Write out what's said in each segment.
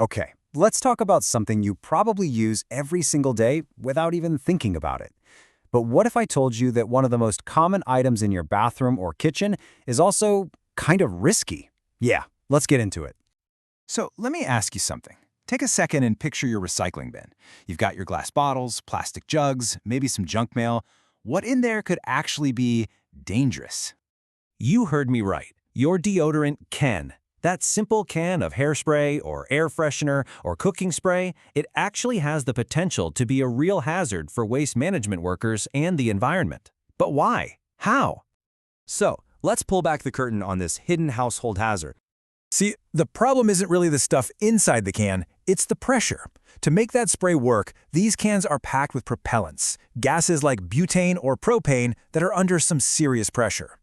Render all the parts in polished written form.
Okay, let's talk about something you probably use every single day without even thinking about it. But what if I told you that one of the most common items in your bathroom or kitchen is also kind of risky? Yeah, let's get into it. So let me ask you something. Take a second and picture your recycling bin. You've got your glass bottles, plastic jugs, maybe some junk mail. What in there could actually be dangerous? You heard me right. Your deodorant can. That simple can of hairspray or air freshener or cooking spray, it actually has the potential to be a real hazard for waste management workers and the environment. But why? How? So, let's pull back the curtain on this hidden household hazard. See, the problem isn't really the stuff inside the can, it's the pressure. To make that spray work, these cans are packed with propellants, gases like butane or propane that are under some serious pressure.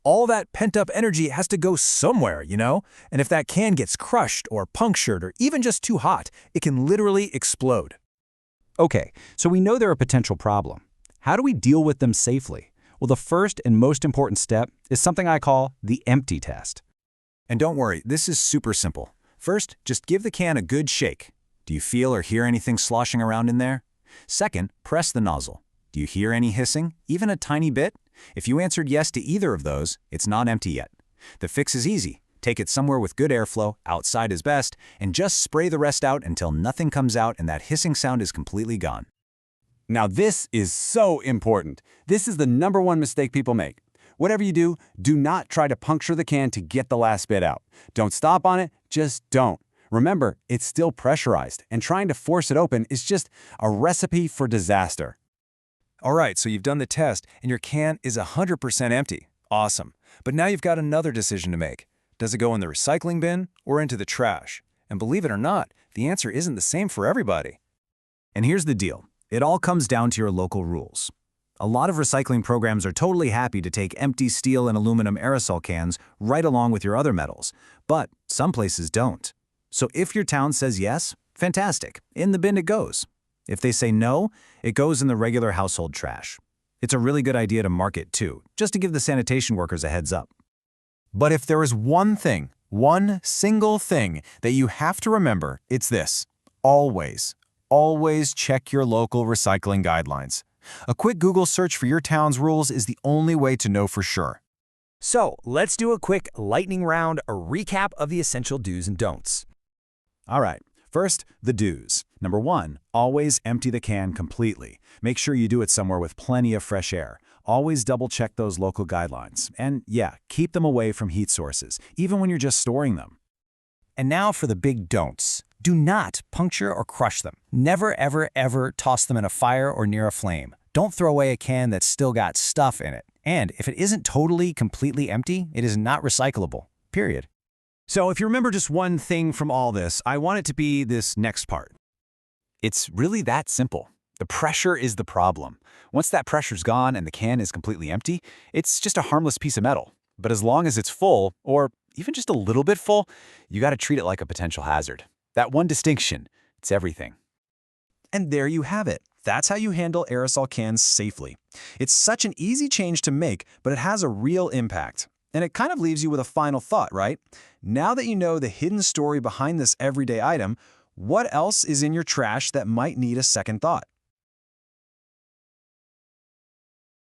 All that pent-up energy has to go somewhere, And if that can gets crushed or punctured or even just too hot, it can literally explode. Okay, so we know they're a potential problem. How do we deal with them safely? Well, the first and most important step is something I call the empty test. And don't worry, this is super simple. First, just give the can a good shake. Do you feel or hear anything sloshing around in there? Second, press the nozzle. Do you hear any hissing, even a tiny bit? If you answered yes to either of those, it's not empty yet. The fix is easy. Take it somewhere with good airflow, outside is best, and just spray the rest out until nothing comes out and that hissing sound is completely gone. Now this is so important. This is the #1 mistake people make. Whatever you do, do not try to puncture the can to get the last bit out. Don't stop on it, just don't. Remember, it's still pressurized, and trying to force it open is just a recipe for disaster. All right, so you've done the test and your can is 100% empty. Awesome. But now you've got another decision to make. Does it go in the recycling bin or into the trash? And believe it or not, the answer isn't the same for everybody. And here's the deal. It all comes down to your local rules. A lot of recycling programs are totally happy to take empty steel and aluminum aerosol cans right along with your other metals, but some places don't. So if your town says yes, fantastic, in the bin it goes. If they say no, it goes in the regular household trash. It's a really good idea to mark it too, just to give the sanitation workers a heads up. But if there is one thing, one single thing that you have to remember, it's this. Always, always check your local recycling guidelines. A quick Google search for your town's rules is the only way to know for sure. So, let's do a quick lightning round, a recap of the essential do's and don'ts. All right. First, the do's. #1, always empty the can completely. Make sure you do it somewhere with plenty of fresh air. Always double-check those local guidelines. And yeah, keep them away from heat sources, even when you're just storing them. And now for the big don'ts. Do not puncture or crush them. Never, ever, ever toss them in a fire or near a flame. Don't throw away a can that's still got stuff in it. And if it isn't totally, completely empty, it is not recyclable. Period. So if you remember just one thing from all this, I want it to be this next part. It's really that simple. The pressure is the problem. Once that pressure's gone and the can is completely empty, it's just a harmless piece of metal. But as long as it's full, or even just a little bit full, you got to treat it like a potential hazard. That one distinction, it's everything. And there you have it. That's how you handle aerosol cans safely. It's such an easy change to make, but it has a real impact. And it kind of leaves you with a final thought, right? Now that you know the hidden story behind this everyday item, what else is in your trash that might need a second thought?